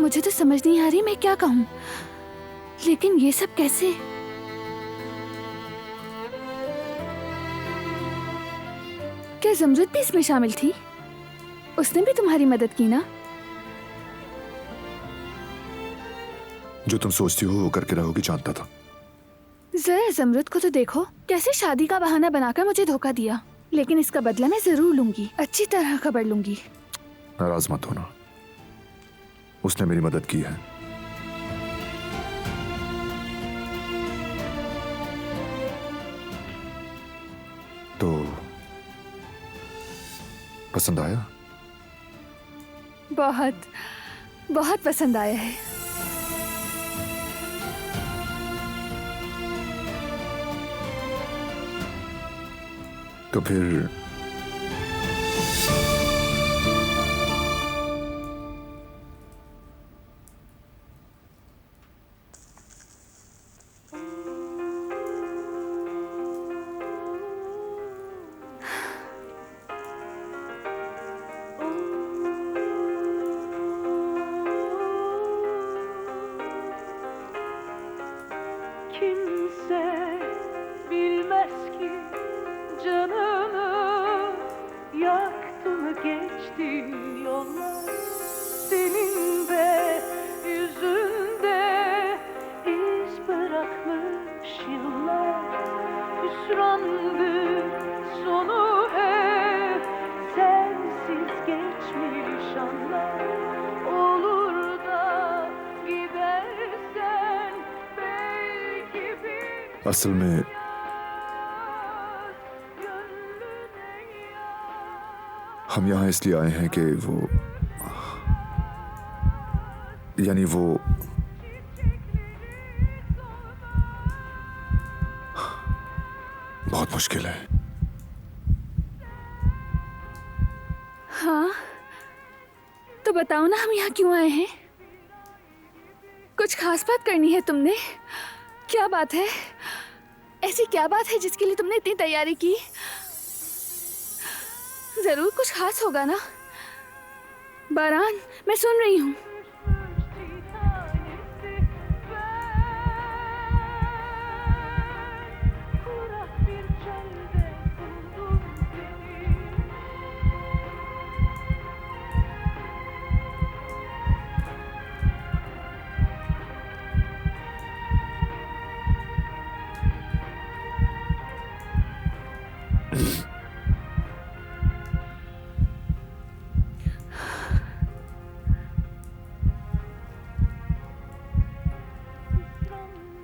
मुझे तो समझ नहीं आ रही मैं क्या कहूँ, लेकिन ये सब कैसे? क्या ज़मरुद भी इसमें शामिल थी? उसने भी तुम्हारी मदद की ना? जो तुम सोचती हो वो करके रहोगी जानता था। जरा ज़मरुद को तो देखो, कैसे शादी का बहाना बनाकर मुझे धोखा दिया। लेकिन इसका बदला मैं जरूर लूंगी, अच्छी तरह खबर लूंगी। नाराज मत होना, उसने मेरी मदद की है। तो पसंद आया? बहुत बहुत पसंद आया है। तो फिर Kimse bilmez ki canımı yaktı mı geçtiğin yollar, senin de yüzünde iz bırakmış yıllar. Hüsrandı sonu hep sensiz geçmiş anlar. Olur da gidersen belki bir असल में हम यहाँ इसलिए आए हैं कि वो बहुत मुश्किल है। हाँ, तो बताओ ना हम यहाँ क्यों आए हैं? कुछ खास बात करनी है तुमने? क्या बात है? ऐसी क्या बात है जिसके लिए तुमने इतनी तैयारी की? जरूर कुछ खास होगा ना। बारान, मैं सुन रही हूँ।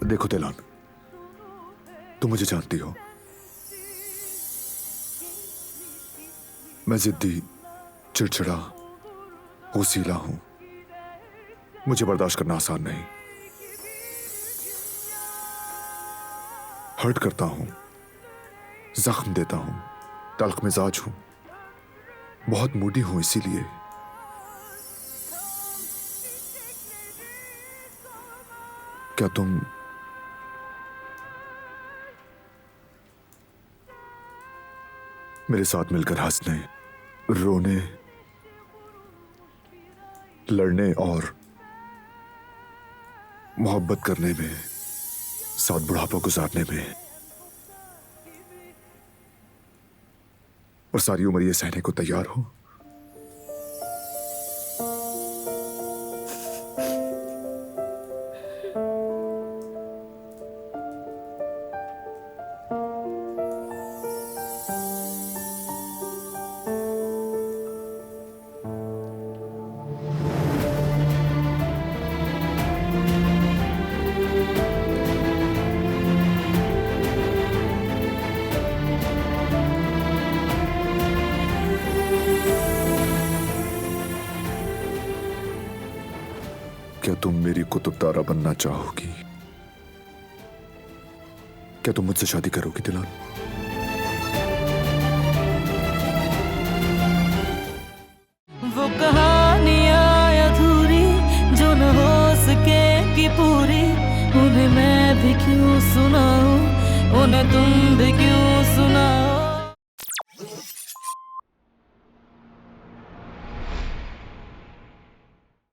देखो दिलान, तुम मुझे जानती हो, मैं जिद्दी, चिड़चिड़ा, होसीला हूं। मुझे बर्दाश्त करना आसान नहीं। हर्ट करता हूं, जख्म देता हूं, तल्ख मिजाज हूं, बहुत मूडी हूं। इसीलिए क्या तुम मेरे साथ मिलकर हंसने, रोने, लड़ने और मोहब्बत करने में, साथ बुढ़ापा गुजारने में और सारी उम्र ये सहने को तैयार हो? क्या तुम मेरी कुतुब तारा बनना चाहोगी? क्या तुम मुझसे शादी करोगी दिलान? वो कहानियां अधूरी जो न हो सकेगी पूरी, उन्हें मैं भी क्यों सुनाऊं, उन्हें तुम भी क्यों सुनाओ।